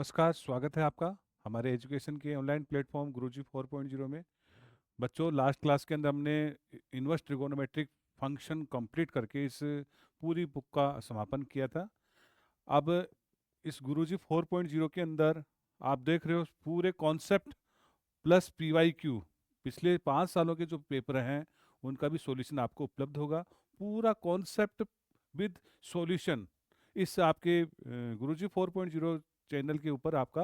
नमस्कार, स्वागत है आपका हमारे एजुकेशन के ऑनलाइन प्लेटफॉर्म गुरुजी 4.0 में। बच्चों, लास्ट क्लास के अंदर हमने इन्वर्स ट्रिगोनोमेट्रिक फंक्शन कंप्लीट करके इस पूरी बुक का समापन किया था। अब इस गुरुजी 4.0 के अंदर आप देख रहे हो पूरे कॉन्सेप्ट प्लस पीवाईक्यू, पिछले 5 सालों के जो पेपर हैं उनका भी सॉल्यूशन आपको उपलब्ध होगा। पूरा कॉन्सेप्ट विद सॉल्यूशन इस आपके गुरुजी 4.0 चैनल के ऊपर आपका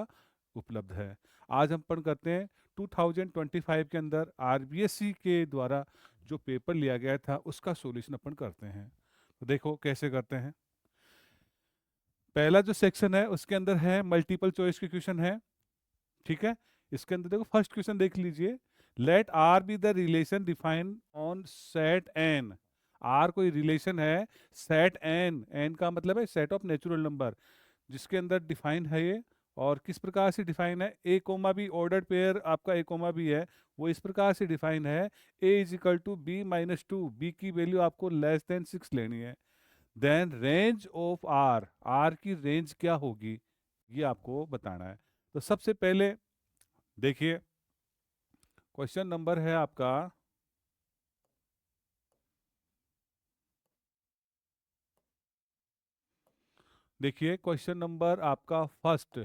उपलब्ध है। आज हम पढ़ करते हैं 2025 के अंदर आरबीएससी के द्वारा जो पेपर लिया गया था उसका सॉल्यूशन अपन करते हैं। तो देखो कैसे करते हैं। पहला जो सेक्शन है उसके अंदर है मल्टीपल चॉइस के क्वेश्चन है। ठीक है, इसके अंदर देखो फर्स्ट क्वेश्चन देख लीजिए। Let R be the relation defined on set N. R कोई रिलेशन है सेट एन, एन का मतलब है सेट ऑफ नेचुरल नंबर, जिसके अंदर डिफाइन है ये। और किस प्रकार से डिफाइन है, ए कोमा बी ऑर्डर्ड पेयर आपका ए कोमा बी है, वो इस प्रकार से डिफाइन है A is equal to B minus two, B की वैल्यू आपको लेस देन 6 लेनी है। Then range of R, R की रेंज क्या होगी ये आपको बताना है। तो सबसे पहले देखिए, क्वेश्चन नंबर है आपका, देखिए क्वेश्चन नंबर आपका फर्स्ट,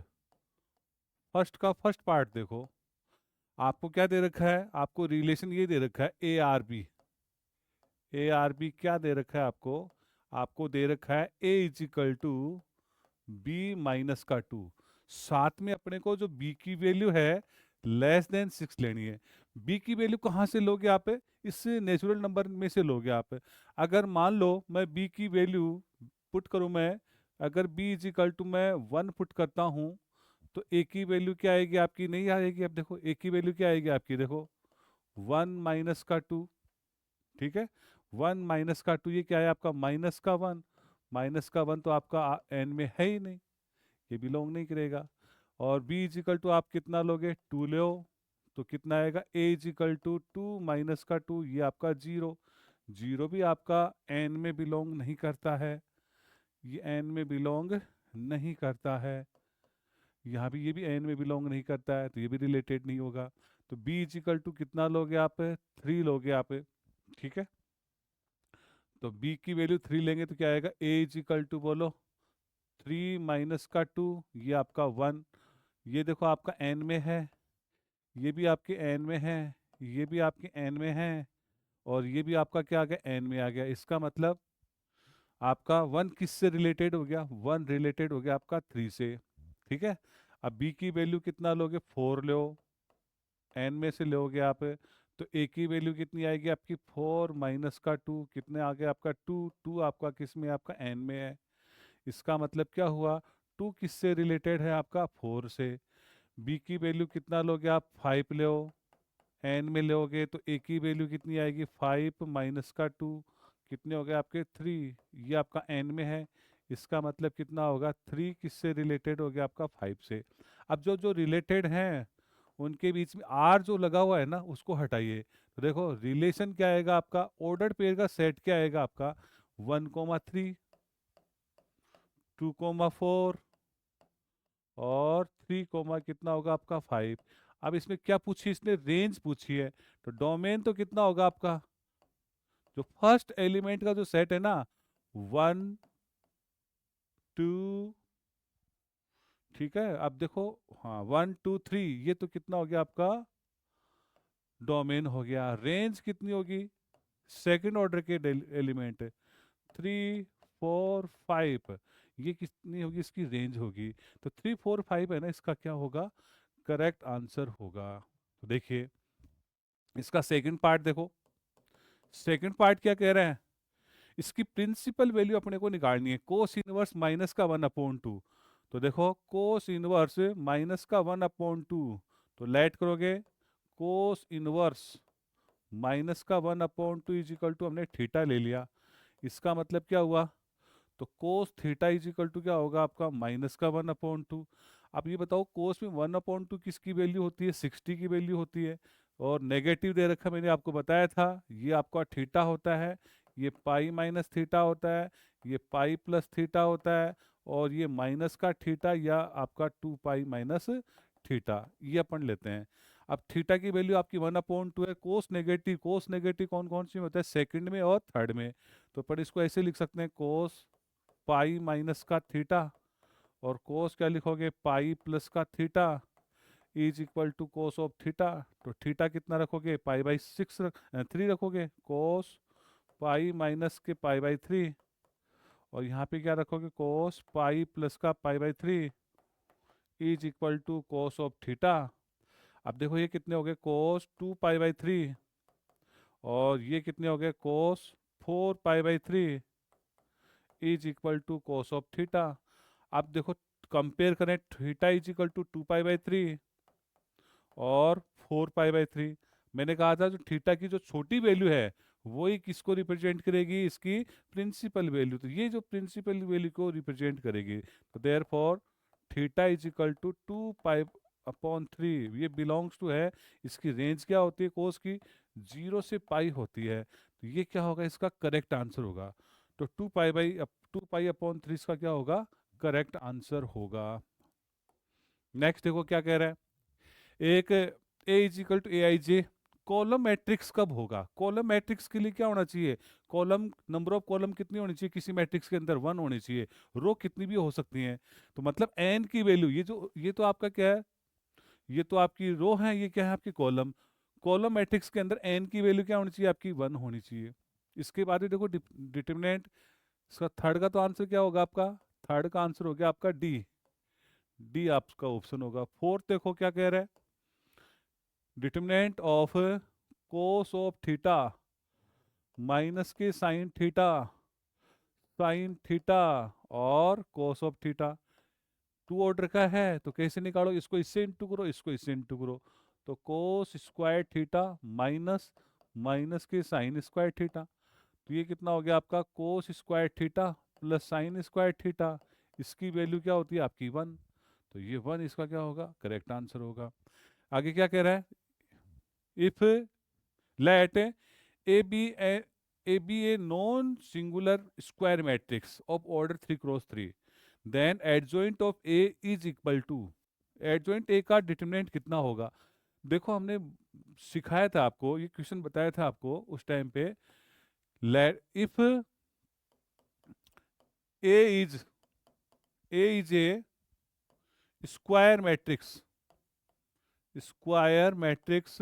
फर्स्ट का फर्स्ट पार्ट देखो। आपको क्या दे रखा है, आपको रिलेशन ये दे रखा है A R B. A R B क्या दे रखा है आपको, आपको दे रखा है A is equal to B minus का 2। साथ में अपने को जो बी की वैल्यू है लेस देन 6 लेनी है। बी की वैल्यू कहाँ से लोगे आप, इस नेचुरल नंबर में से लोगे आप। अगर मान लो मैं बी की वैल्यू पुट करूँ, मैं अगर बी इज इक्वल टू मैं 1 पुट करता हूँ, तो ए की वैल्यू क्या आएगी आपकी, नहीं आएगी। अब देखो ए की वैल्यू क्या आएगी आपकी, देखो 1 - का 2। ठीक है, 1 - का 2 ये क्या है आपका -का 1। -का 1 तो आपका एन में है ही नहीं, ये बिलोंग नहीं करेगा। और b इज इक्वल टू आप कितना लोगे, 2 लो, तो कितना आएगा a इज इक्वल टू 2 - का 2, ये आपका 0। 0 भी आपका n में बिलोंग नहीं करता है, ये n में बिलोंग नहीं करता है। यहाँ भी ये भी n में बिलोंग नहीं करता है, तो ये भी रिलेटेड नहीं होगा। तो b इज इक्वल टू कितना लोगे आप, 3 लोगे आप। ठीक है, तो b की वैल्यू 3 लेंगे तो क्या आएगा, a इज इक्वल टू बोलो 3 - का 2, ये आपका 1। ये देखो आपका n में है, ये भी आपके n में है, ये भी आपके n में है, और ये भी आपका क्या आ गया, n में आ गया। इसका मतलब आपका 1 किससे रिलेटेड हो गया, 1 रिलेटेड हो गया आपका 3 से। ठीक है, अब b की वैल्यू कितना लोगे, 4 लो, n में से लोगे आप, तो a की वैल्यू कितनी आएगी आपकी, 4 - का 2, कितने आ गया आपका 2। 2 आपका किस में, आपका n में है। इसका मतलब क्या हुआ, 2 किससे रिलेटेड है आपका, 4 से। b की वैल्यू कितना लोगे आप, 5 लो, n में लोगे तो a की वैल्यू कितनी आएगी, 5 - का 2, कितने हो गए आपके 3, ये आपका n में है। इसका मतलब कितना होगा, 3 किससे रिलेटेड हो गया आपका, 5 से। अब जो जो रिलेटेड हैं उनके बीच में आर जो लगा हुआ है ना उसको हटाइए। तो देखो रिलेशन क्या आएगा आपका, ऑर्डर्ड पेयर का सेट क्या आएगा आपका, 1, 3, 2, 4 और 3, कितना होगा आपका 5। अब इसमें क्या पूछी, इसने रेंज पूछी है, तो डोमेन तो कितना होगा आपका, जो फर्स्ट एलिमेंट का जो सेट है ना, 1, 2, ठीक है। अब देखो, हाँ 1, 2, 3, ये तो कितना हो गया आपका, डोमेन हो गया। रेंज कितनी होगी, सेकंड ऑर्डर के एलिमेंट 3, 4, 5, ये कितनी होगी, इसकी रेंज होगी। तो 3, 4, 5 है ना, इसका क्या होगा, करेक्ट आंसर होगा। तो देखिए इसका सेकंड पार्ट देखो, सेकंड पार्ट क्या कह रहे हैं, इसकी प्रिंसिपल वैल्यू अपने को निकालनी है, कोस इनवर्स -का 1/2। तो देखो कोस इनवर्स -का 1/2, तो लेट करोगे कोस इनवर्स -का 1/2 इज इक्वल टू, हमने थीटा ले लिया। इसका मतलब क्या हुआ, तो cos theta is equal to क्या होगा आपका, -का 1/2। अब ये बताओ कोस में 1/2 किसकी वैल्यू होती है, 60 की वैल्यू होती है। और नेगेटिव दे रखा, मैंने आपको बताया था, ये आपका थीटा होता है, ये पाई माइनस थीटा होता है, ये पाई प्लस थीटा होता है, और ये माइनस का थीटा या आपका 2 पाई माइनस थीटा, ये अपन लेते हैं। अब थीटा की वैल्यू आपकी 1/2 है। कोस नेगेटिव कौन कौन सी में होता है, सेकंड में और थर्ड में। तो पर इसको ऐसे लिख सकते हैं, कोस पाई माइनस का थीटा, और कोस क्या लिखोगे, पाई प्लस का theta is equal to cos of theta. तो थीटा कितना रखोगे, पाई/6 3 रखोगे, कोस पाई माइनस के पाई/3, और यहाँ पे क्या रखोगे, कोस पाई प्लस का पाई/3 is equal to cos of theta. अब देखो ये कितने हो गए, कोस 2 पाई/3, और ये कितने हो गए, कोस 4 पाई/3 is equal to cos of theta. अब देखो कंपेयर करें, थीटा इज इक्वल टू 2 पाई/3 और 4 पाई/3। मैंने कहा था जो थीटा की जो छोटी वैल्यू है वही किसको रिप्रेजेंट करेगी, इसकी प्रिंसिपल वैल्यू। तो ये जो प्रिंसिपल वैल्यू को रिप्रेजेंट करेगी, तो therefore theta is equal to 2 पाई/3, ये बिलोंग्स टू है, इसकी रेंज क्या होती है कोस की, 0 से पाई होती है। तो ये क्या होगा, इसका करेक्ट आंसर होगा। तो 2 पाई/3 इसका क्या होगा, करेक्ट आंसर होगा। नेक्स्ट देखो क्या कह रहा है, एक A is equal to A I J, column matrix कब होगा। कॉलम मैट्रिक्स के लिए क्या होना चाहिए, कॉलम नंबर ऑफ कॉलम कितनी होनी चाहिए किसी मैट्रिक्स के अंदर, 1 होनी चाहिए। रो कितनी भी हो सकती हैं। तो मतलब एन की वैल्यू, ये तो आपका क्या है, ये तो आपकी रो है, ये क्या है आपकी कॉलम। कॉलम मैट्रिक्स के अंदर एन की वैल्यू क्या होनी चाहिए, आपकी 1 होनी चाहिए। इसके बाद देखो डिटर्मिनेंट, इसका थर्ड का तो आंसर क्या होगा आपका, थर्ड का आंसर हो गया आपका डी, डी आपका ऑप्शन होगा। फोर्थ देखो क्या कह रहा है, determinant of cos of theta minus के साइन थीटा, साइन थीटा और कोस ऑफ थीटा, 2 ऑर्डर का है। तो कैसे निकालो, इसको इससे इंटू करो, इसको इससे इंटू करो। तो cos square theta minus minus के साइन स्क्वायर थीटा, तो ये कितना हो गया आपका, cos square theta plus sine square theta, इसकी वैल्यू क्या होती है आपकी 1। तो ये 1 इसका क्या होगा, करेक्ट आंसर होगा। आगे क्या कह रहा है, if let A be a non singular square matrix of order 3 × 3, then adjoint of A is equal to, adjoint A का डिटरमिनेंट कितना होगा। देखो हमने सिखाया था आपको, ये क्वेश्चन बताया था आपको उस टाइम पे, let if A is a square matrix, square matrix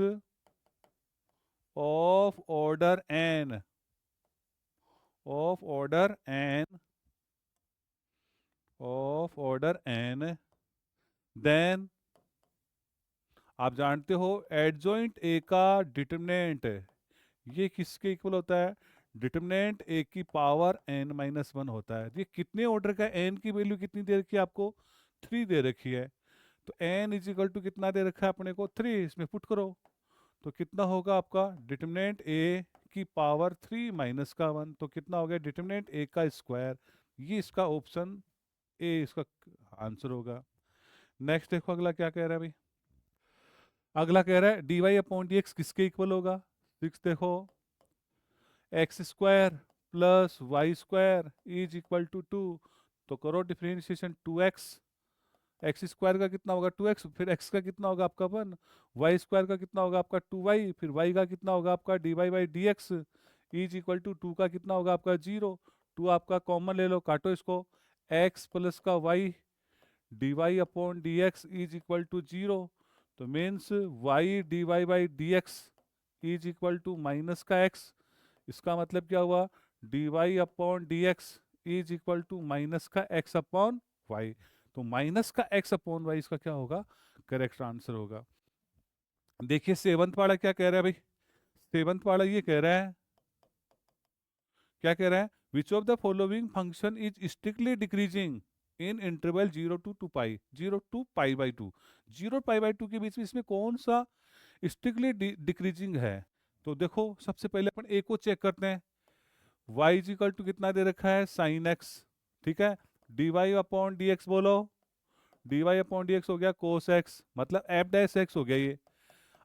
of order n, of order n, of order n, then आप जानते हो एडजॉइंट ए का डिटरमिनेंट ये किसके इक्वल होता है, डिटरमिनेंट ए की पावर n-1 होता है। ये कितने ऑर्डर का, n की वैल्यू कितनी दे रखी है आपको, 3 दे रखी है। तो n इज इक्वल टू कितना दे रखा है अपने को, 3, इसमें पुट करो। तो कितना होगा आपका डिटरमिनेंट ए की पावर 3 माइनस का 1, तो कितना हो गया डिटरमिनेंट ए का स्क्वायर। ये इसका ऑप्शन ए इसका आंसर होगा। नेक्स्ट देखो अगला क्या कह रहा है भाई, अगला कह रहा है dy/dx किसके इक्वल होगा। 6 देखो, x² plus y² is equal to 2, तो करो डिफरेंशिएशन 2x, x² का कितना होगा 2x, फिर x का कितना होगा आपका 1, y² का कितना होगा आपका 2y, फिर y का कितना होगा आपका dy/dx इज इक्वल टू 2 का कितना होगा आपका 0, 2 आपका कॉमन ले लो, काटो इसको, x प्लस का y dy/dx is equal to 0, तो means y dy/dx is equal to minus का x, इसका मतलब क्या हुआ dy/dx is equal to minus का x/y, तो माइनस का x/y इसका क्या होगा, करेक्ट आंसर होगा। देखिए सेवंथ वाला क्या कह रहा है भाई, सेवंथ वाला ये कह रहा है, क्या कह रहा है, which of the following function is strictly decreasing in interval 0 to 2 pi, 0 to पाई/2, 0 पाई/2 के बीच में इसमें कौन सा स्ट्रिक्टली डिक्रीजिंग है। तो देखो सबसे पहले अपन ए को चेक करते हैं, y इज इक्वल टू कितना दे रखा है साइन x, ठीक है, dy/dx बोलो, dy/dx हो गया cos x, मतलब f'(x) हो गया ये।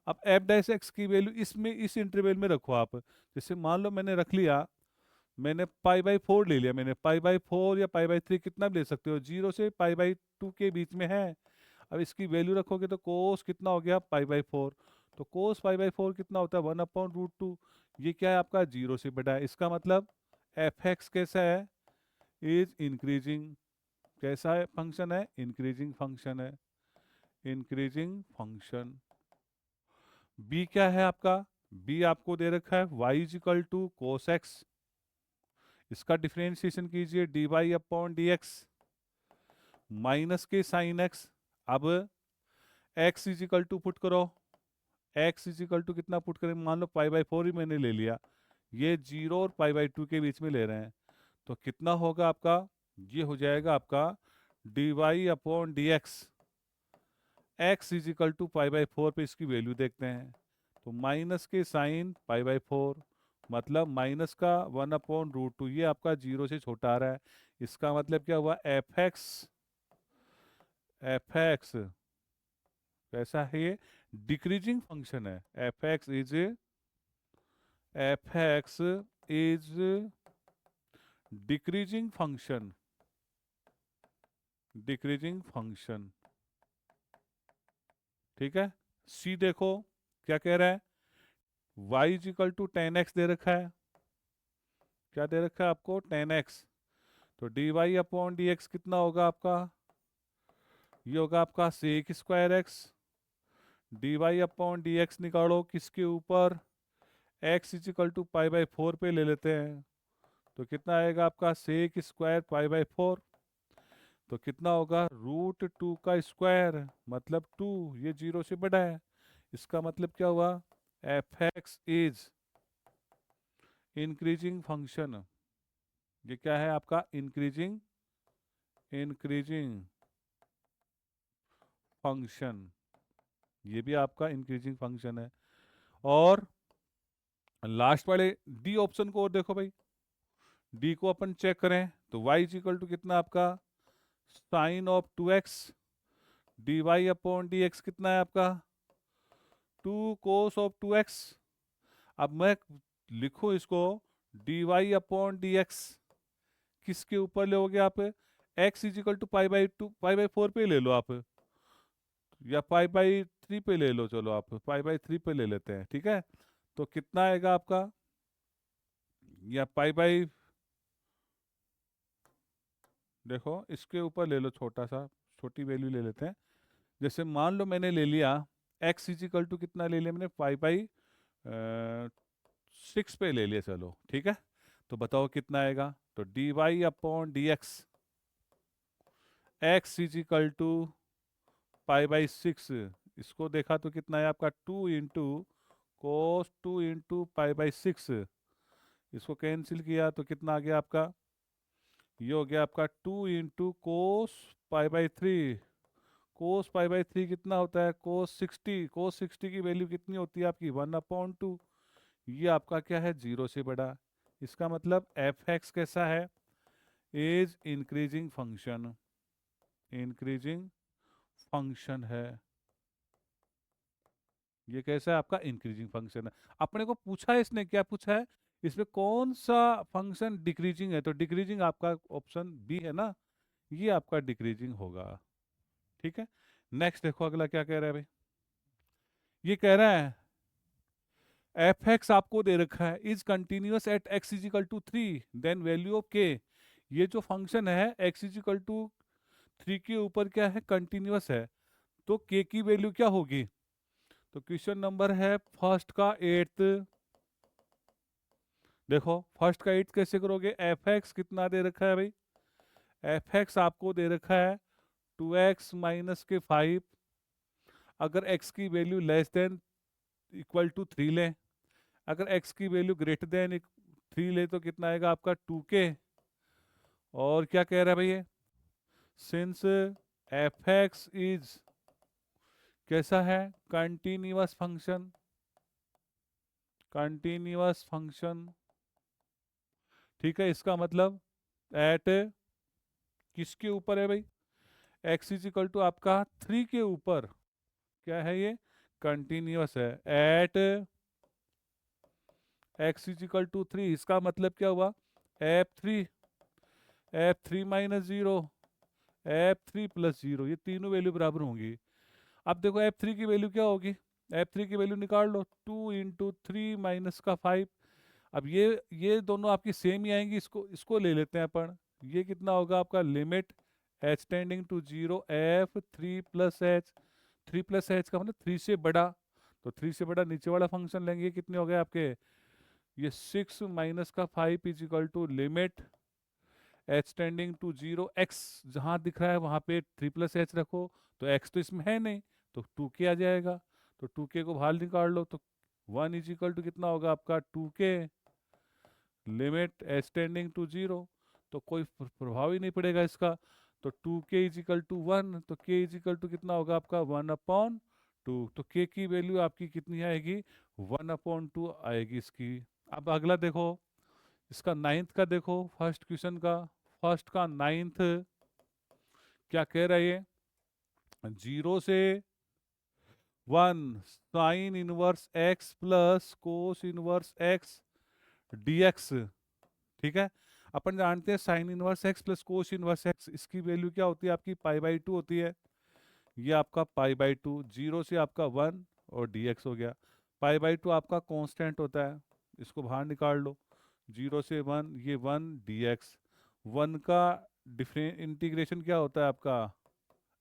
अब f'(x) की वैल्यू इसमें इस इंटरवल में रखो आप, जैसे मान लो मैंने रख लिया मैंने पाई बाई 4 ले लिया, मैंने पाई बाई 4 या पाई बाई 3 कितना भी ले सकते हो, 0 से पाई बाई 2 के बीच में है। अब इसकी वैल्यू रखोगे तो कोस कितना हो गया, पाई बाई 4। तो कोस पाई बाई 4 कितना होता है, 1/√2। ये क्या है आपका, 0 से बड़ा है। इसका मतलब एफ एक्स कैसा है, इज इंक्रीजिंग। कैसा है फंक्शन है, इंक्रीजिंग फंक्शन है, इंक्रीजिंग फंक्शन। बी क्या है आपका, बी आपको दे रखा है y is equal to cos x. इसका डिफरेंशिएशन कीजिए, d y upon d x minus के साइन एक्स। अब x is equal to put करो, एक्स इज इक्वल टू कितना पुट करें, मान लो पाई बाई 4 ही मैंने ले लिया, ये 0 और पाई बाई 2 के बीच में ले रहे हैं, तो कितना होगा आपका, ये हो जाएगा आपका d y upon d x. X is equal to pi by 4 पे इसकी वैल्यू देखते हैं, तो माइनस के साइन पाई बाई 4, मतलब माइनस का 1/√2, ये आपका 0 से छोटा आ रहा है। इसका मतलब क्या हुआ, एफ एक्स, एफ एक्स कैसा है, ये डिक्रीजिंग फंक्शन है। F x is decreasing function, decreasing function. ठीक है, सी देखो क्या कह रहा है, y is equal to 10x दे रखा है, क्या दे रखा है आपको, 10x। तो d y upon d x कितना होगा आपका, ये होगा आपका sec square x. D y upon d x निकालो किसके ऊपर, x is equal to pi by 4 पे ले लेते हैं, तो कितना आएगा आपका सेक स्क्वायर पाई बाई 4। तो कितना होगा, √2 का स्क्वायर, मतलब 2, ये 0 से बड़ा है। इसका मतलब क्या हुआ, F x is increasing function. ये क्या है आपका, इंक्रीजिंग, इंक्रीजिंग फंक्शन, ये भी आपका इंक्रीजिंग फंक्शन है। और लास्ट वाले डी ऑप्शन को और देखो भाई, डी को अपन चेक करें तो y इज इक्वल टू कितना आपका, sine of 2x, d y upon d x कितना है आपका, 2 cos of 2x। अब मैं लिखूं इसको, d y upon d x किसके ऊपर लोगे आप, x is equal to pi by 2, pi by 4 पे ले लो आप, या पाई बाई 3 पे ले लो, चलो आप पाई बाई 3 पे ले लेते हैं, ठीक है। तो कितना आएगा आपका, या पाई बाई, देखो इसके ऊपर ले लो छोटा सा, छोटी वैल्यू ले लेते हैं। जैसे मान लो मैंने ले लिया x इज इक्वल टू कितना ले लिया मैंने, पाई बाई 6 पे ले लिया, चलो ठीक है। तो बताओ कितना आएगा, तो d y upon d x, x is equal to pi by 6, इसको देखा तो कितना है आपका, 2 पाई बाई 6। इसको कैंसिल किया तो कितना आ गया आपका, ये हो गया आपका 2 × कोस pi by 3। Cos pi by 3 कितना होता है, कोस 60, कोस 60 की वैल्यू कितनी होती है आपकी, 1/2। ये आपका क्या है, 0 से बड़ा। इसका मतलब एफ एक्स कैसा है, is increasing function, increasing function है। ये कैसा है आपका, इंक्रीजिंग फंक्शन है। अपने को पूछा है इसने, क्या पूछा है, इसमें कौन सा फंक्शन डिक्रीजिंग है, तो डिक्रीजिंग आपका ऑप्शन बी है ना, ये आपका डिक्रीजिंग होगा। ठीक है, नेक्स्ट देखो अगला क्या कह रहा है भाई, ये कह रहा है एफ एक्स आपको दे रखा है, is continuous at x is equal to 3, then value of k. ये जो फंक्शन है एक्स इज इक्वल टू 3 के ऊपर क्या है, कंटिन्यूअस है, तो के की वैल्यू क्या होगी। तो क्वेश्चन नंबर है फर्स्ट का 8th, देखो फर्स्ट का 8th कैसे करोगे, एफ एक्स कितना दे रखा है भाई, एफ एक्स आपको दे रखा है 2x माइनस के 5। अगर x की value less than equal to 3 लें, अगर x की वैल्यू ग्रेटर देन 3 ले तो कितना आएगा आपका 2k। और क्या कह रहा है भैया, सिंस एफ एक्स इज कैसा है, कंटिन्यूअस फंक्शन, कंटिन्यूअस फंक्शन। ठीक है, इसका मतलब एट किसके ऊपर है भाई, x इज इक्वल टू आपका 3 के ऊपर क्या है, ये कंटिन्यूअस है, at x is equal to 3। इसका मतलब क्या हुआ, F3 minus zero, F3 plus zero, ये तीनों वैल्यू बराबर होंगी। अब देखो F3 की वैल्यू क्या होगी, F3 की वैल्यू निकाल लो, 2 × 3 - का 5। अब ये दोनों आपकी सेम ही आएंगी, इसको इसको ले लेते हैं अपन। ये कितना होगा आपका, limit h tending to zero F3 plus h, 3 + h का मतलब 3 से बड़ा, तो 3 से बड़ा नीचे वाला फंक्शन लेंगे, कितने हो गए आपके, ये 6 - का 5 is equal to limit h tending to zero x, जहाँ दिख रहा है वहाँ पे 3 + h रखो, तो x तो इसमें है नहीं, तो 2k आ जाएगा, तो 2k को बाहर निकाल लो, तो 1 इज इक्वल टू कितना होगा आपका 2k limit h tending to zero, तो कोई प्रभाव ही नहीं पड़ेगा इसका, तो 2k इज इक्वल टू 1, तो k इज इक्वल टू कितना होगा आपका 1/2, तो k की वैल्यू आपकी कितनी आएगी, 1/2 आएगी इसकी। अब अगला देखो, इसका नाइन्थ का देखो, फर्स्ट क्वेश्चन का, फर्स्ट का नाइन्थ क्या कह रहा है ये, 0 से 1 sine inverse x plus cos inverse x dx। ठीक है, अपन जानते हैं sine inverse x plus cos inverse x, इसकी वैल्यू क्या होती है आपकी π/2 होती है, ये आपका π/2, 0 से आपका 1 और dx हो गया। π/2 आपका कांस्टेंट होता है, इसको बाहर निकाल लो, 0 से 1, ये 1 dx, 1 का डिफरेंट इंटीग्रेशन क्या होता है आपका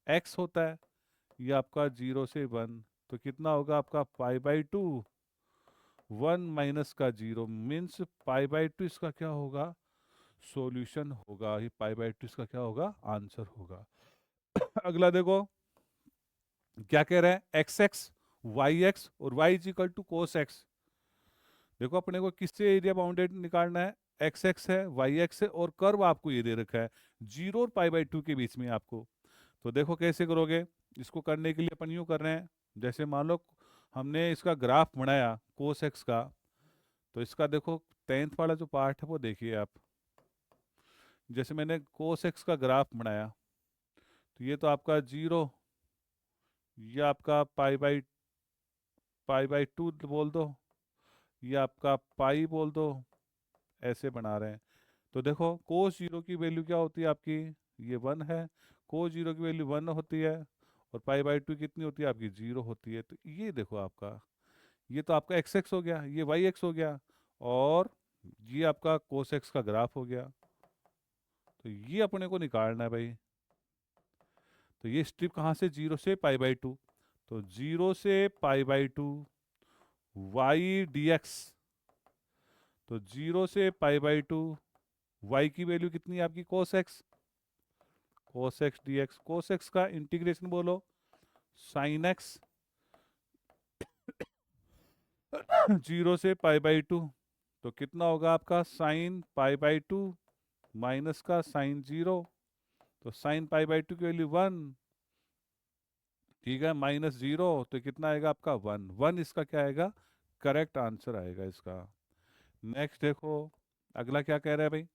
x होता है, ये आपका 0 से 1, तो कितना होगा आपका π/2, 1 माइनस का 0 मीन्स π/2 इसका क्या होगा, सॉल्यूशन होगा, ये π/2 इसका क्या होगा, आंसर होगा। अगला देखो क्या कह रहा है, xx yx और y is equal to cos x. देखो अपने को किससे एरिया बाउंडेड निकालना है, xx है, yx है, और कर्व आपको ये दे रखा है 0 और π/2 के बीच में आपको। तो देखो कैसे करोगे, इसको करने के लिए अपन यूँ कर रहे हैं, जैसे मान लो हमने इसका ग्राफ बनाया कोस एक्स का, तो इसका देखो 10th वाला जो पार्ट है वो देखिए आप, जैसे मैंने कोस एक्स का ग्राफ बनाया, तो ये तो आपका 0, ये आपका पाई बाई 2 बोल दो, ये आपका पाई बोल दो, ऐसे बना रहे हैं। तो देखो कोस 0 की वैल्यू क्या होती है आपकी, ये 1 है, कोस 0 की वैल्यू 1 होती है, और π/2 कितनी होती है आपकी 0 होती है। तो ये देखो आपका, ये तो आपका xx हो गया, ये yx हो गया, और ये आपका कोस एक्स का ग्राफ हो गया। तो ये अपने को निकालना है भाई, तो ये स्ट्रिप कहाँ से, 0 से π/2, तो 0 से π/2 y dx, तो 0 से π/2 y की वैल्यू कितनी है आपकी cos x, cos x dx, cos x का इंटीग्रेशन बोलो साइन एक्स 0 से π/2, तो कितना होगा आपका साइन π/2 माइनस का साइन 0, तो साइन π/2 की वैल्यू 1, ठीक है, -0, तो कितना आएगा आपका 1, 1 इसका क्या आएगा, करेक्ट आंसर आएगा इसका। नेक्स्ट देखो अगला क्या कह रहा है भाई,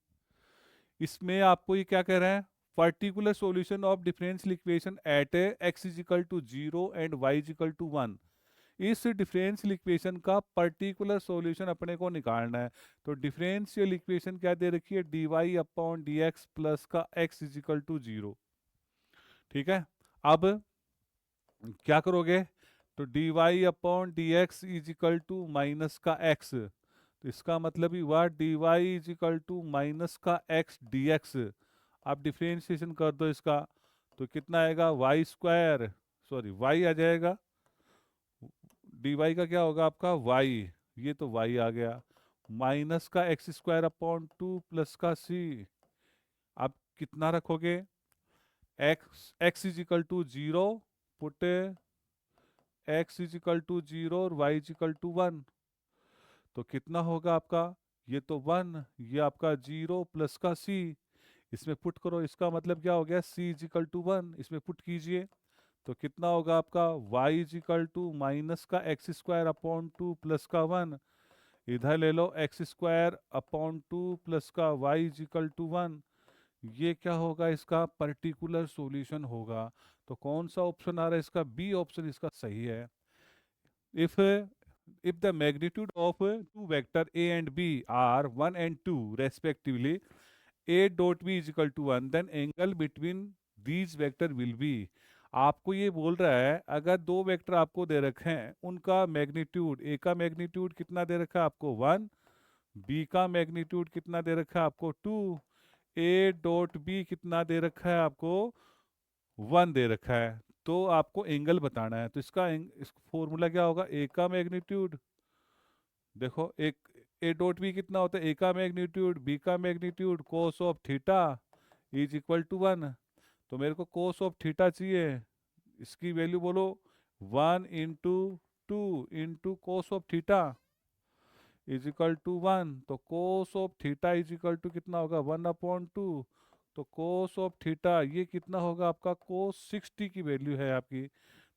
इसमें आपको ये क्या कह रहा है, particular solution of differential equation at x is equal to 0 and y is equal to 1। इस डिफरेंशियल इक्वेशन का पर्टिकुलर सॉल्यूशन अपने को निकालना है। तो डिफरेंशियल इक्वेशन क्या दे रखी है, dy/dx प्लस का x इज इक्वल टू 0। ठीक है, अब क्या करोगे, तो dy/dx is equal to minus का x, तो इसका मतलब ही हुआ dy is equal to minus का x dx। आप डिफरेंशिएशन कर दो इसका, तो कितना आएगा y², सॉरी y आ जाएगा, dy का क्या होगा आपका y, ये तो y आ गया, माइनस का x² प्लस का c। आप कितना रखोगे, x is equal to 0, put x is equal to 0 और y इज इक्वल टू 1, तो कितना होगा आपका, ये तो 1, ये आपका 0 प्लस का c, इसमें पुट करो, इसका मतलब क्या हो गया, c इज इक्वल टू 1, इसमें पुट कीजिए, तो कितना होगा आपका y is equal to minus का x² प्लस का 1, इधर ले लो x² प्लस का y इज इक्वल टू 1, ये क्या होगा, इसका पर्टिकुलर सॉल्यूशन होगा। तो कौन सा ऑप्शन आ रहा है इसका, बी ऑप्शन इसका सही है। If if the magnitude of two vector a and b are 1 and 2 respectively, a dot b is equal to 1, then angle between these vector will be। आपको ये बोल रहा है अगर दो वेक्टर आपको दे रखे हैं, उनका मैग्नीट्यूड, ए का मैग्नीट्यूड कितना दे रखा है आपको 1, बी का मैग्नीट्यूड कितना दे रखा है आपको 2, ए डॉट बी कितना दे रखा है आपको 1 दे रखा है। तो आपको एंगल बताना है, तो इस फॉर्मूला क्या होगा, ए का मैग्नीट्यूड, देखो एक ए डॉट बी कितना होता है, ए का मैग्नीट्यूड बी का magnitude cos of theta is equal to 1। तो मेरे को कोस ऑफ थीटा चाहिए, इसकी वैल्यू बोलो 1 into 2 into cos of theta is equal to 1। तो cos of theta is equal to कितना होगा 1/2। तो कोस ऑफ थीटा ये कितना होगा आपका, कोस 60 की वैल्यू है आपकी,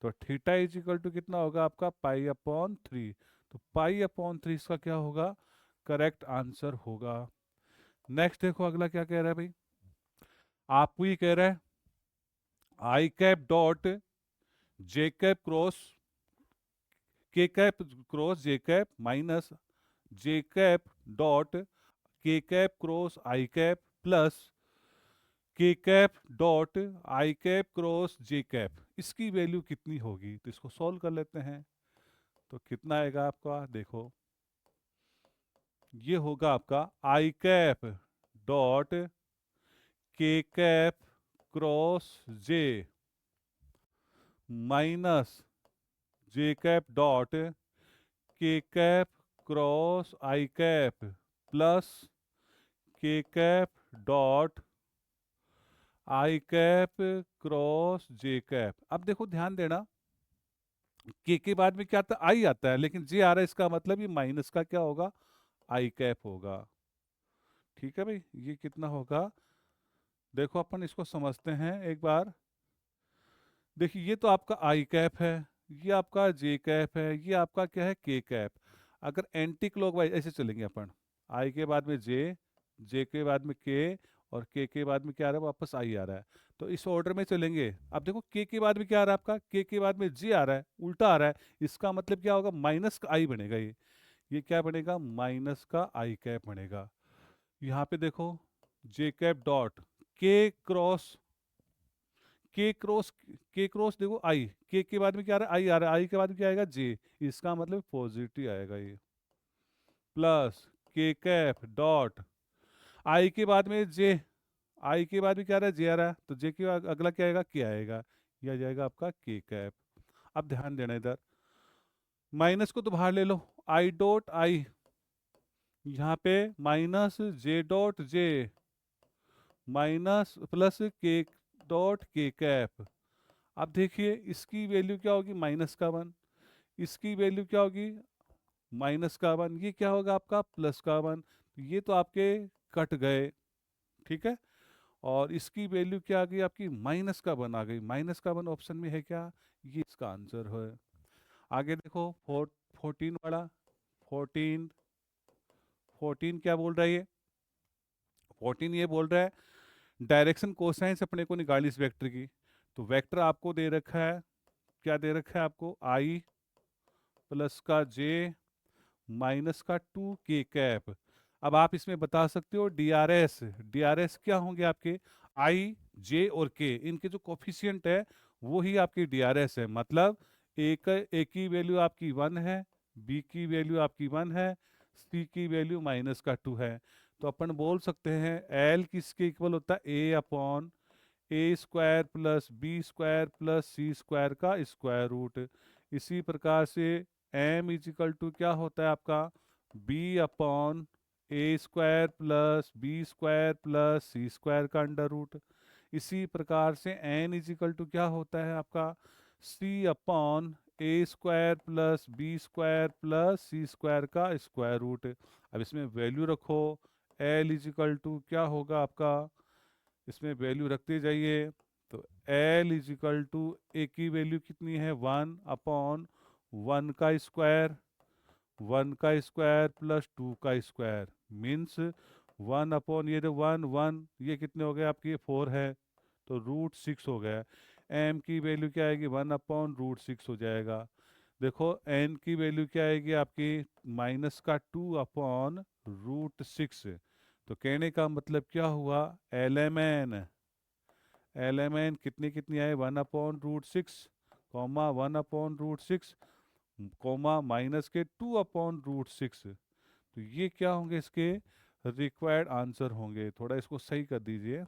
तो थीटा इज इक्वल टू कितना होगा आपका पाई/3। तो पाई/3 इसका क्या होगा, करेक्ट आंसर होगा। नेक्स्ट देखो अगला क्या कह रहा है भाई, आपको ये कह रहा है I cap dot J cap cross K cap cross J cap minus J cap dot K cap cross I cap plus K cap dot I cap cross J cap, इसकी वैल्यू कितनी होगी। तो इसको सॉल्व कर लेते हैं, तो कितना आएगा आपका, देखो ये होगा आपका आई cap dot K cap cross J minus J cap dot K cap cross I cap plus K cap dot I cap cross J cap. अब देखो ध्यान देना, के बाद में क्या आता है, आई आता है, लेकिन जे आ रहा है, इसका मतलब ये माइनस का क्या होगा, आई कैप होगा। ठीक है भाई, ये कितना होगा, देखो अपन इसको समझते हैं एक बार। देखिए ये तो आपका आई कैप है, ये आपका जे कैप है, ये आपका क्या है के कैप। अगर एंटी क्लॉकवाइज ऐसे चलेंगे अपन, आई के बाद में जे के बाद में के, और के बाद में क्या आ रहा है, वापस आई आ रहा है, तो इस ऑर्डर में चलेंगे। अब देखो के बाद में क्या आ रहा है आपका, के बाद में जे आ रहा है, उल्टा आ रहा है, इसका मतलब क्या होगा, माइनस का आई बनेगा। ये क्या बनेगा, माइनस का आई कैप बनेगा। यहाँ पे देखो जे कैप डॉट के क्रॉस के क्रॉस देखो आई, के बाद में क्या आ रहा है, आई आ रहा है, आई के बाद में क्या आएगा, जे, इसका मतलब पॉजिटिव आएगा ये, प्लस के कैप डॉट आई के बाद में जे, आई के बाद में क्या आ रहा है, जे आ रहा है, तो जे के अगला क्या आएगा, के आएगा, यह आ जाएगा आपका के कैप। अब ध्यान देना इधर, माइनस को तो बाहर ले लो, आई डॉट आई, यहाँ पे minus J dot J minus plus के डॉट के कैप। अब देखिए इसकी वैल्यू क्या होगी, -1, इसकी वैल्यू क्या होगी, -1, ये क्या होगा आपका +1। ये तो आपके कट गए, ठीक है। और इसकी वैल्यू क्या आ गई आपकी, -1 आ गई, -1 ऑप्शन में है क्या, ये इसका आंसर है। आगे देखो 14 वाला, 14 14 क्या बोल रहा है ये, 14 ये बोल रहा है डायरेक्शन कोसाइंस अपने को निकाली इस वेक्टर की। तो वेक्टर आपको दे रखा है, क्या दे रखा है आपको, आई प्लस का जे माइनस का 2 के कैप। अब आप इसमें बता सकते हो डीआरएस, डीआरएस क्या होंगे आपके, आई जे और के, इनके जो कोफिशिएंट है वो ही आपकी डीआरएस है। मतलब ए की वैल्यु आपकी 1 है, बी की वैल्यू आपकी 1 है, सी की वैल्यू -2 है। तो अपन बोल सकते हैं एल किसके इक्वल होता है, A/A² plus B² plus C² का स्क्वायर रूट। इसी प्रकार से M इजिकल टू क्या होता है आपका, B/A² plus B² plus C² का अंडर रूट। इसी प्रकार से N इजिकल टू क्या होता है आपका, C/A² plus B² plus C² का स्क्वायर रूट। अब इसमें वैल्यू रखो, L इजिकल टू क्या होगा आपका, इसमें वैल्यू रखते जाइए। तो L इजिकल टू ए की वैल्यू कितनी है, 1/1 का स्क्वायर, 1 का स्क्वायर प्लस 2 का स्क्वायर, मीन्स 1 ये तो 1 ये कितने हो गए आपके 4 है, तो √6 हो गया। M की वैल्यू क्या आएगी, 1/√6 हो जाएगा। देखो n की वैल्यू क्या आएगी आपकी, -2/√6। तो कहने का मतलब क्या हुआ, lmn कितनी कितनी आए, 1/√6 कॉमा 1/√6 कॉमा माइनस के 2/√6। तो ये क्या होंगे इसके रिक्वायर्ड आंसर होंगे, थोड़ा इसको सही कर दीजिए।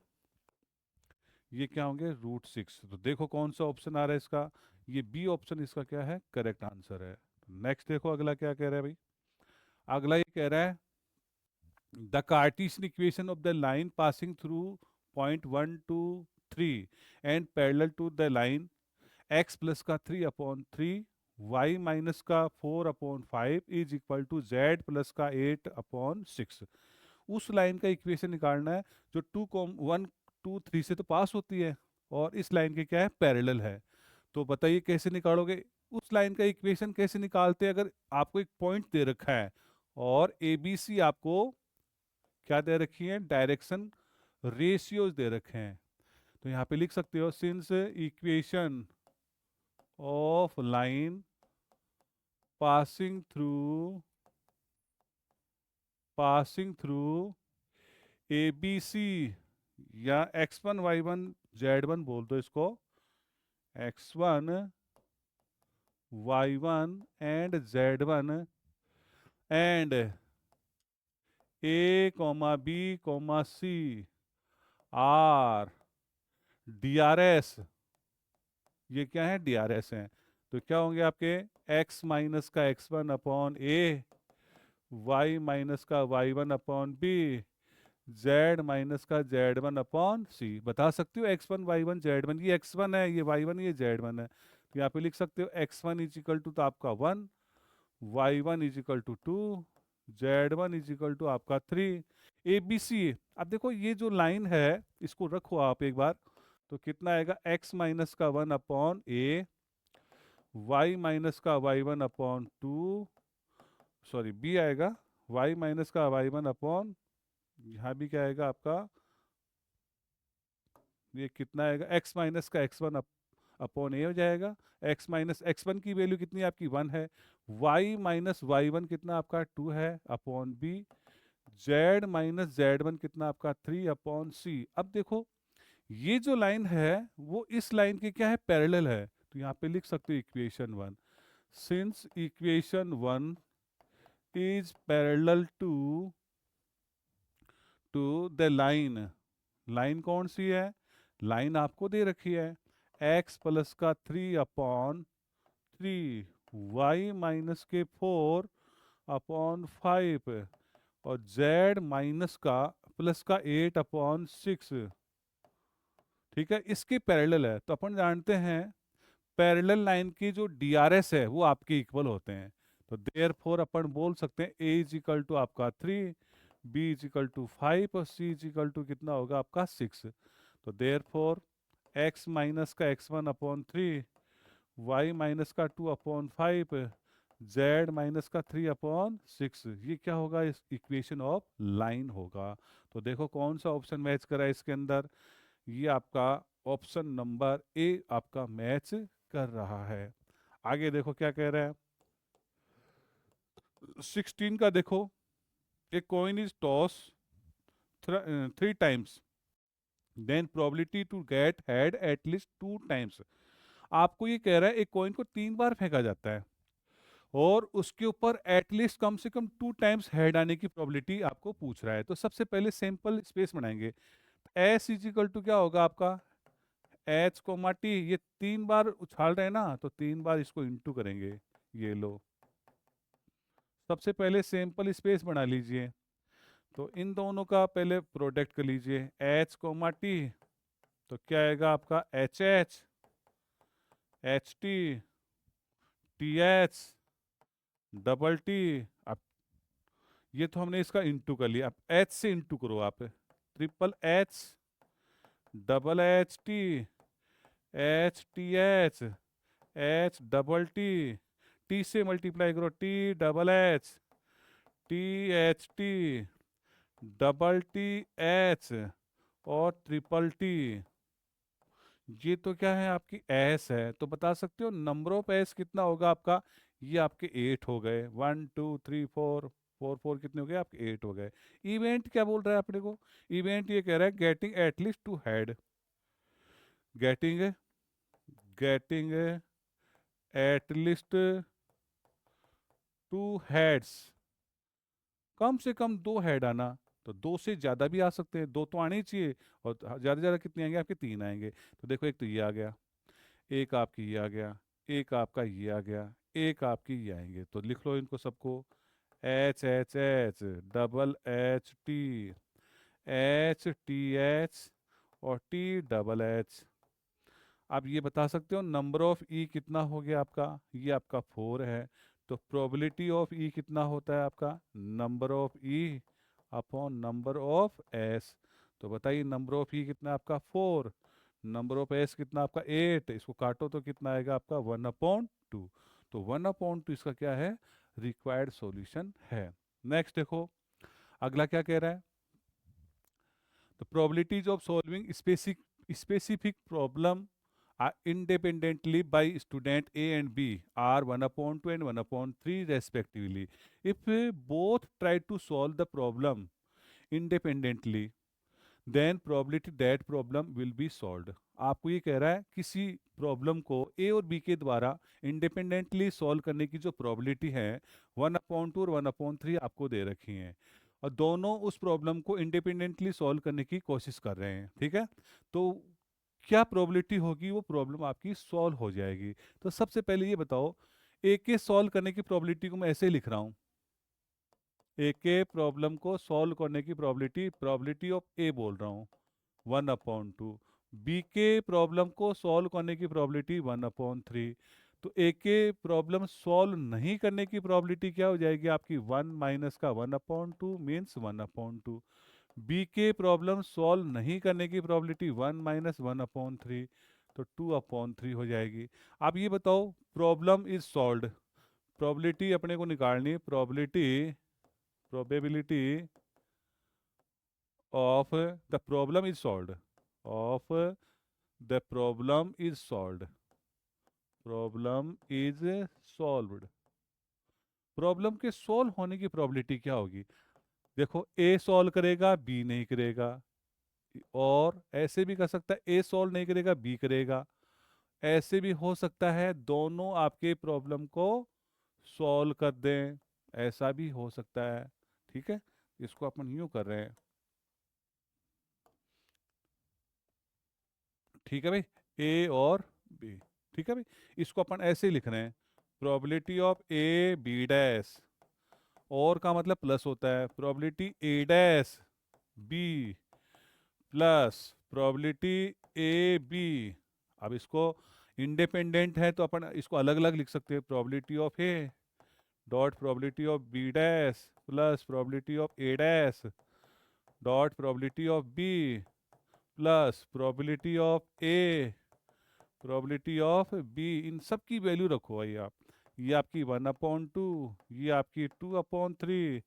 ये क्या होंगे, √6। तो देखो कौन सा ऑप्शन आ रहा है इसका, ये बी ऑप्शन इसका क्या है, करेक्ट आंसर है। नेक्स्ट देखो अगला क्या कह रहा है भाई। अगला ये कह रहा है the Cartesian equation of the line passing through point 1 2 3 and parallel to the line x plus का 3/3 y माइनस का 4/5 is equal to z plus का 8/6। उस लाइन का इक्वेशन निकालना है जो 1 2 3 से तो पास होती है और इस लाइन के क्या है, पैरेलल है। तो बताइए कैसे निकालोगे उस लाइन का इक्वेशन, कैसे निकालते हैं अगर आपको एक पॉइंट दे रखा है और ए बी सी आपको क्या दे रखी है, डायरेक्शन रेशियोज दे रखे हैं। तो यहाँ पे लिख सकते हो since equation of line passing through A B C, या x1 y1 z1 बोल दो इसको, x1 y1 and z1 and a b c are DRS, ये क्या है, DRS हैं। तो क्या होंगे आपके, x माइनस का x1/a, y माइनस का y1/b, z माइनस का z1/c। बता सकते हो x1 y1 z1, ये x1 है, ये y1, ये z1 है। तो यहाँ पे लिख सकते हो x1 इज इक्वल टू तो आपका 1, y1 is equal to 2, z1 is equal to आपका 3, ए बी सी। अब देखो ये जो लाइन है इसको रखो आप एक बार, तो कितना आएगा, x माइनस का 1/a, y माइनस का y1/2, सॉरी b आएगा, y माइनस का y1 यहाँ भी क्या आएगा आपका, ये कितना आएगा, x माइनस का x1/a हो जाएगा। x माइनस x1 की वैल्यू कितनी है आपकी, 1 है, y माइनस y1 कितना आपका 2 है upon b, z minus z1 कितना आपका 3/c। अब देखो ये जो लाइन है वो इस लाइन के क्या है, पैरेलल है। तो यहाँ पे लिख सकते हो equation 1, since equation 1 is parallel to the line, line कौन सी है, लाइन आपको दे रखी है x प्लस का 3/3 y माइनस के 4/5 और z माइनस का प्लस का 8/6। ठीक है, इसके पैरेलल है। तो अपन जानते हैं पैरेलल लाइन की जो DRS है वो आपके इक्वल होते हैं। तो देयरफॉर अपन बोल सकते हैं a इज इक्वल टू आपका 3, b इज इक्वल टू 5 और c इज इक्वल टू कितना होगा आपका 6। तो देयरफॉर x माइनस का x1/3, y माइनस का 2/5, z माइनस का 3/6, ये क्या होगा, इस इक्वेशन ऑफ लाइन होगा। तो देखो कौन सा ऑप्शन मैच करा है इसके अंदर, ये आपका ऑप्शन नंबर ए आपका मैच कर रहा है। आगे देखो क्या कह रहा है 16 का, देखो a coin is toss 3 times then probability to get head at least 2 times. आपको ये कह रहा है एक कॉइन को 3 बार फेंका जाता है और उसके ऊपर एटलीस्ट कम से कम 2 टाइम्स हेड आने की प्रोबेबिलिटी आपको पूछ रहा है। तो सबसे पहले सिंपल स्पेस बनाएंगे, एस इज इक्वल टू क्या होगा आपका, एच कोमा टी, ये 3 बार उछाल रहे हैं ना, तो 3 बार इसको इंटू करेंगे। ये लो, सबसे पहले सिंपल स्पेस बना लीजिए। तो इन दोनों का पहले प्रोडक्ट कर लीजिए, एच कोमा टी, तो क्या आएगा आपका H H, H T, T H, double T. अब ये तो हमने इसका इंटू कर लिया, अब एच से इंटू करो आप, triple H, double H T, H T H, H double T, T से मल्टीप्लाई करो, T double H, T H T, double T H और ट्रिपल टी। ये तो क्या है आपकी एस है, तो बता सकते हो नंबर ऑफ एस कितना होगा आपका, ये आपके 8 हो गए, 1 2 3 4, 4 4 कितने हो गए आपके 8 हो गए। इवेंट क्या बोल रहा है अपने को, इवेंट ये कह रहा है getting at least two head, getting getting at least two heads, कम से कम 2 हेड आना। तो 2 से ज़्यादा भी आ सकते हैं, 2 तो आने ही चाहिए, और ज़्यादा से ज़्यादा कितने आएंगे आपके 3 आएंगे। तो देखो एक तो ये आ गया, एक आपकी ये आ गया, एक आपका ये आ गया, एक आपकी ये आएंगे। तो लिख लो इनको सबको, H H H, double H T, H T H, और टी डबल एच। आप ये बता सकते हो नंबर ऑफ ई कितना हो गया आपका, ये आपका 4 है। तो प्रोबेबिलिटी ऑफ ई कितना होता है आपका, number of E upon number of S. तो बताइए नंबर ऑफ ई कितना है आपका 4, नंबर ऑफ एस कितना आपका 8, इसको काटो तो कितना आएगा आपका 1/2। तो 1/2 इसका क्या है, रिक्वायर्ड सॉल्यूशन है। नेक्स्ट देखो अगला क्या कह रहा है, the probabilities of solving specific problem independently by student A and B are 1/2 and 1/3 respectively. If both try to solve the problem independently, then probability that problem will be solved. आपको ये कह रहा है किसी प्रॉब्लम को ए और B के द्वारा इंडिपेंडेंटली सॉल्व करने की जो प्रोबेबिलिटी है 1/2 और 1/3 आपको दे रखी हैं, और दोनों उस प्रॉब्लम को इंडिपेंडेंटली सॉल्व करने की कोशिश कर रहे हैं, ठीक है। तो क्या प्रोबेबिलिटी होगी, वो प्रॉब्लम आपकी सॉल्व हो जाएगी। तो सबसे पहले ये बताओ, ए के सॉल्व करने की प्रोबेबिलिटी को मैं ऐसे ही लिख रहा हूँ, ए के प्रॉब्लम को सॉल्व करने की प्रोबेबिलिटी, प्रोबेबिलिटी ऑफ ए बोल रहा हूँ 1/2, बी के प्रॉब्लम को सॉल्व करने की प्रोबेबिलिटी 1/3। तो ए के प्रॉब्लम सॉल्व नहीं करने की प्रोबेबिलिटी क्या हो जाएगी आपकी 1 माइनस का 1/2 मीन्स 1/2। बी के प्रॉब्लम सॉल्व नहीं करने की प्रोबेबिलिटी 1 माइनस 1/3, तो 2/3 हो जाएगी। अब ये बताओ प्रॉब्लम इज सॉल्व्ड, प्रोबेबिलिटी अपने को निकालनी है, probability of the problem is solved, of the problem is solved, problem is solved, problem के सॉल्व होने की प्रोबेबिलिटी क्या होगी। देखो ए सॉल्व करेगा बी नहीं करेगा, और ऐसे भी कर सकता है ए सॉल्व नहीं करेगा बी करेगा, ऐसे भी हो सकता है दोनों आपके प्रॉब्लम को सॉल्व कर दें, ऐसा भी हो सकता है, ठीक है। इसको अपन यूं कर रहे हैं, ठीक है भाई, ए और बी, ठीक है भाई। इसको अपन ऐसे ही लिख रहे हैं, probability of A B dash, और का मतलब प्लस होता है, probability A dash B plus probability A B. अब इसको इंडिपेंडेंट है तो अपन इसको अलग अलग लिख सकते हैं, probability of A dot probability of B dash plus probability of A dash dot probability of B plus probability of A probability of B. इन सब की वैल्यू रखो भाई आप, ये आपकी 1/2, ये आपकी 2/3,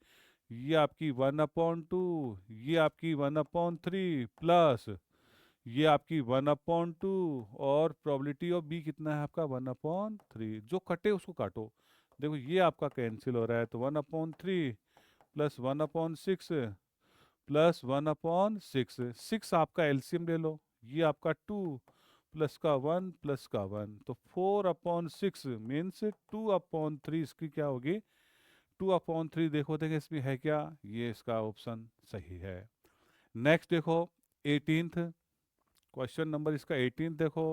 ये आपकी 1/2, ये आपकी 1/3 प्लस ये आपकी 1/2, और प्रोबेबिलिटी ऑफ बी कितना है आपका 1/3। जो कटे उसको काटो, देखो ये आपका कैंसिल हो रहा है, तो 1/3 प्लस 1/6 प्लस 1/6, 6 आपका एलसीएम ले लो, ये आपका 2 प्लस का 1 प्लस का 1, तो 4/6 मीन्स 2/3 इसकी क्या होगी, 2/3। देखो देखो इसमें है क्या, ये इसका ऑप्शन सही है। नेक्स्ट देखो 18th क्वेश्चन नंबर, इसका 18th देखो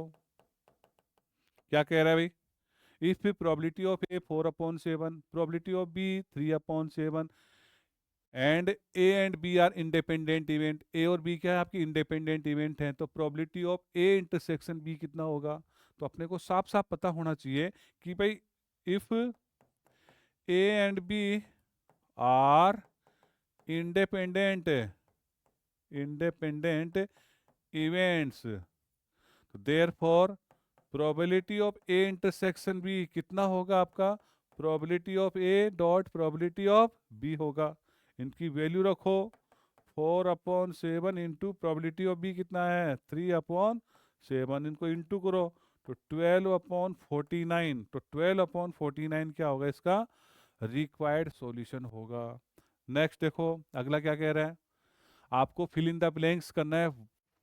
क्या कह रहा है भाई, if probability of A 4/7, probability of B 3/7, and A and B are independent event, A और बी क्या है आपकी इंडिपेंडेंट इवेंट हैं, तो probability of A intersection B कितना होगा। तो अपने को साफ साफ पता होना चाहिए कि भाई if A and B are independent independent events, तो therefore probability of A intersection B कितना होगा आपका, probability of A dot probability of B होगा। इनकी वैल्यू रखो, 4/7 इंटू प्रोबेबिलिटी ऑफ बी कितना है 3/7, इनको इंटू करो, तो 12/49, तो 12/49 क्या होगा इसका रिक्वायर्ड सॉल्यूशन होगा। नेक्स्ट देखो अगला क्या कह रहा है, आपको फिल इन द ब्लैंक्स करना है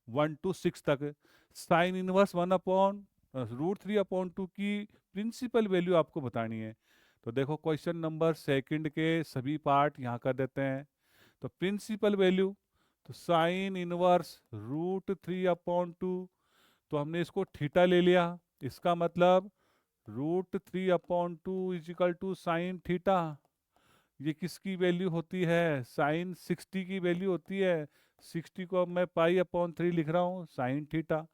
1 to 6 तक। साइन इनवर्स 1/√3/2 की प्रिंसिपल वैल्यू आपको बतानी है। तो देखो क्वेश्चन नंबर सेकंड के सभी पार्ट यहाँ कर देते हैं। तो प्रिंसिपल वैल्यू, तो साइन इनवर्स √3/2, तो हमने इसको थीटा ले लिया, इसका मतलब √3/2 is equal to sine theta. ये किसकी वैल्यू होती है, साइन 60 की वैल्यू होती है। 60 को अब मैं पाई/3 लिख रहा हूँ साइन थीटा।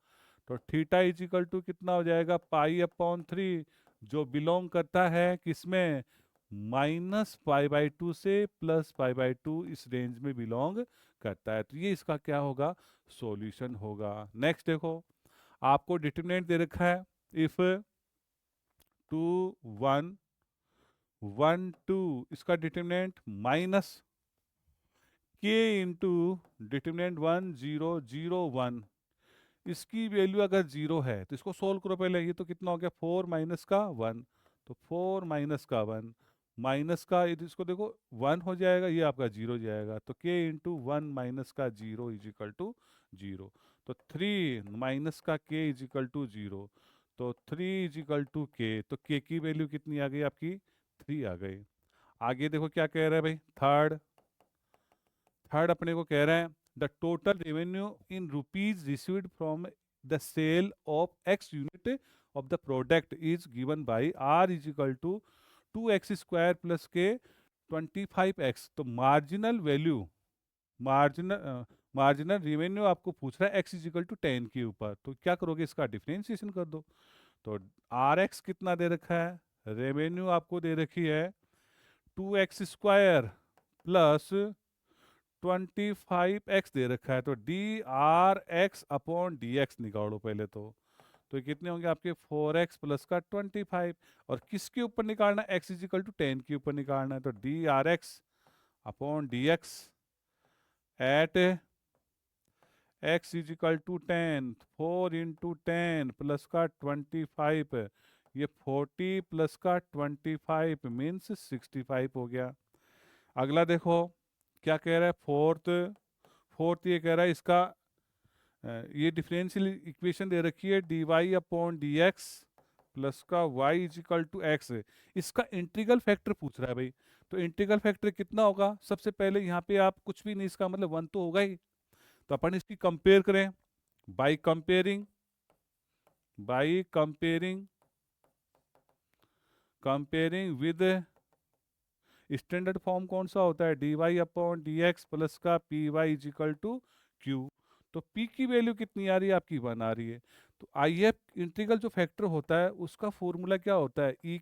तो थीटा इज इक्वल टू कितना हो जाएगा, पाई/3, जो बिलोंग करता है किसमें, -π/2 से +π/2, इस रेंज में बिलोंग करता है। तो ये इसका क्या होगा, सॉल्यूशन होगा। नेक्स्ट देखो आपको डिटरमिनेंट दे रखा है, इफ 2 1 1 2, इसका determinant minus k into determinant 1 0 0 1, इसकी वैल्यू अगर 0 है तो इसको सोल्व करो पहले। ये तो कितना हो गया, 4 माइनस का 1, तो 4 माइनस का 1 माइनस का इसको देखो 1 हो जाएगा, ये आपका 0 हो जाएगा। तो k इंटू 1 माइनस का 0 इज इक्वल टू 0। तो 3 माइनस का k इज इक्वल टू 0, तो 3 इज इक्वल टू k, तो k की वैल्यू कितनी आ गई आपकी, 3 आ गई। आगे देखो क्या कह रहा है भाई, थर्ड थर्ड अपने को कह रहा है the total revenue in rupees received from the sale of x unit of the product is given by R is equal to 2x² plus के 25x। तो मार्जिनल वैल्यू, मार्जिनल रेवेन्यू आपको पूछ रहा है x इज इक्वल टू 10 के ऊपर, तो क्या करोगे, इसका डिफरेंशिएशन कर दो। तो rx कितना दे रखा है, रेवेन्यू आपको दे रखी है 2x² प्लस 25x दे रखा है। तो dRx/dx निकालो पहले तो ये कितने होंगे आपके 4x प्लस का 25, और किसके ऊपर निकालना है, x इज इक्वल टू 10 के ऊपर निकालना है। तो dRx/dx at x is equal to 10, 4 into 10 plus का 25, ये 40 प्लस का 25 मीन्स 65 हो गया। अगला देखो क्या कह रहा है, फोर्थ ये कह रहा है इसका ये डिफरेंशियल इक्वेशन दे रखी है dy/dx प्लस का y is equal to x, इसका इंटीग्रल फैक्टर पूछ रहा है भाई। तो इंटीग्रल फैक्टर कितना होगा, सबसे पहले यहाँ पे आप कुछ भी नहीं, इसका मतलब 1 तो होगा ही। तो अपन इसकी कंपेयर करें by comparing comparing with standard form कौन सा होता है, dy/dx प्लस का py is equal to q। तो p की वैल्यू कितनी आ रही है आपकी, 1 आ रही है। तो IF इंटीग्रल जो फैक्टर होता है उसका फॉर्मूला क्या होता है, e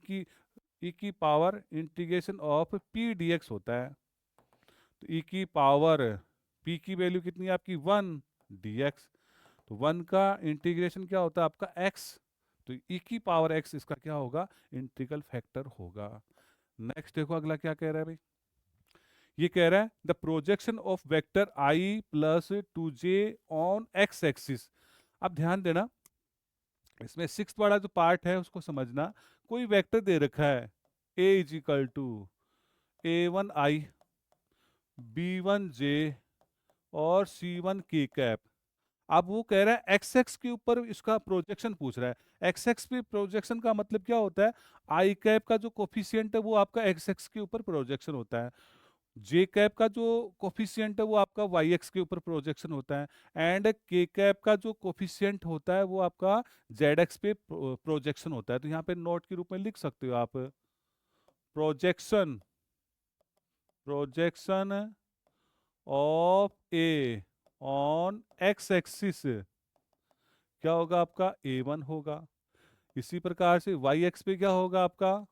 की power integration of p dx होता है। तो e की पावर p की वैल्यू कितनी है आपकी 1 dx, तो 1 का इंटीग्रेशन क्या होता है आपका x, तो e की पावर x इसका क्या होगा, इंटीग्रल फैक्टर होगा। नेक्स्ट देखो अगला क्या कह रहा है भाई, ये कह रहा है the projection of vector i plus 2j on x axis. अब ध्यान देना, इसमें सिक्स्थ वाला जो पार्ट है उसको समझना। कोई वेक्टर दे रखा है a is equal to a1i b1j और c1k कैप। अब वो कह रहा है एक्स एक्स के ऊपर इसका प्रोजेक्शन पूछ रहा है। एक्स एक्स पे प्रोजेक्शन का मतलब क्या होता है, आई कैप का जो कोफिशिएंट है वो आपका एक्स एक्स के ऊपर प्रोजेक्शन होता है, जे कैप का जो कोफिशिएंट है वो आपका वाई एक्स के ऊपर प्रोजेक्शन होता है, एंड के कैप का जो कोफिशिएंट होता है वो आपका जेड एक्स पे प्रोजेक्शन होता है। तो यहाँ पे नोट के रूप में लिख सकते हो आप, projection projection of A on x axis क्या होगा आपका a1 होगा। इसी प्रकार से वाई एक्स पे क्या होगा आपका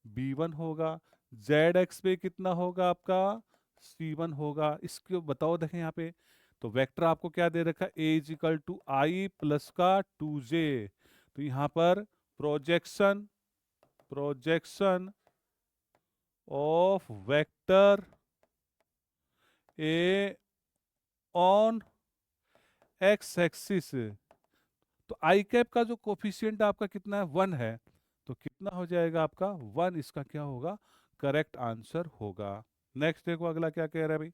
b1 होगा, जेड एक्स पे कितना होगा आपका c1 होगा। इसको बताओ देखें यहाँ पे, तो वेक्टर आपको क्या दे रखा है, a is equal to I plus का 2j। तो यहाँ पर projection projection of vector a on x axis, तो आई कैप का जो कोफिशिएंट आपका कितना है, 1 है, तो कितना हो जाएगा आपका 1, इसका क्या होगा, करेक्ट आंसर होगा। नेक्स्ट देखो अगला क्या कह रहा है भाई।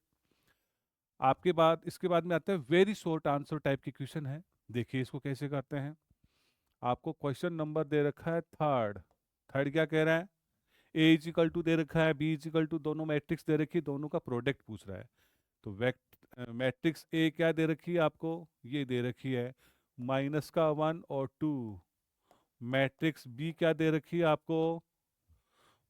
आपके बाद इसके बाद में आते हैं वेरी शॉर्ट आंसर टाइप की क्वेश्चन है। देखिए इसको कैसे करते हैं। आपको क्वेश्चन नंबर दे रखा है थर्ड। थर्ड क्या कह रहा है, ए इज इक्वल टू दे रखा है, बी इज इक्वल टू, दोनों मैट्रिक्स दे रखी है, दोनों का प्रोडक्ट पूछ रहा है। तो मैट्रिक्स ए क्या दे रखी है आपको, ये दे रखी है -1 और 2। मैट्रिक्स बी क्या दे रखी है आपको,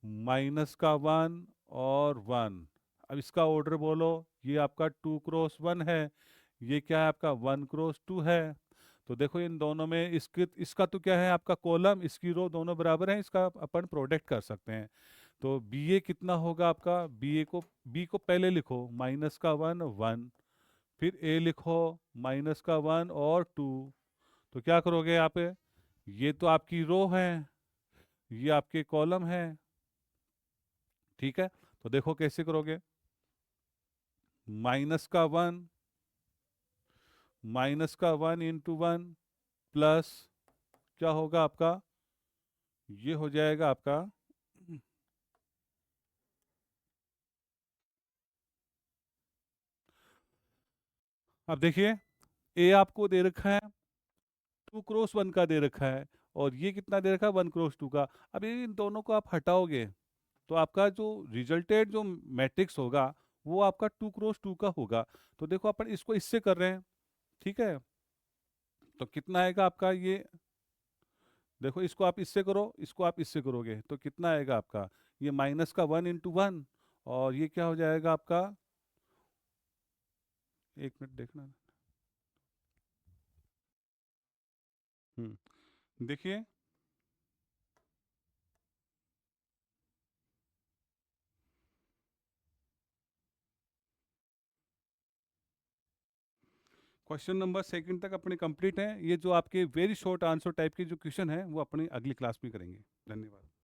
-1 और 1। अब इसका ऑर्डर बोलो, ये आपका 2x1 है, ये क्या है आपका 1x2 है। तो देखो इन दोनों में इसका तो क्या है आपका कॉलम, इसकी रो दोनों बराबर हैं, इसका अपन प्रोडक्ट कर सकते हैं। तो बी ए कितना होगा आपका, बी को पहले लिखो -1 1, फिर ए लिखो -1 और 2। तो क्या करोगे यहाँ पे, ये तो आपकी रो है, ये आपके कॉलम है, ठीक है। तो देखो कैसे करोगे, -1 -1 × 1 प्लस क्या होगा आपका, ये हो जाएगा आपका, अब देखिए ए आपको दे रखा है 2x1 का दे रखा है, और ये कितना दे रखा है 1x2 का। अब ये इन दोनों को आप हटाओगे तो आपका जो रिजल्टेड जो मैट्रिक्स होगा वो आपका 2x2 का होगा। तो देखो अपन इसको इससे कर रहे हैं, ठीक है। तो कितना आएगा आपका ये, देखो इसको आप इससे करो, इसको आप इससे करोगे तो कितना आएगा आपका, ये -1 × 1, और ये क्या हो जाएगा आपका, एक मिनट देखना। देखिए क्वेश्चन नंबर सेकंड तक अपने कंप्लीट हैं। ये जो आपके वेरी शॉर्ट आंसर टाइप के जो क्वेश्चन हैं वो अपनी अगली क्लास में करेंगे। धन्यवाद।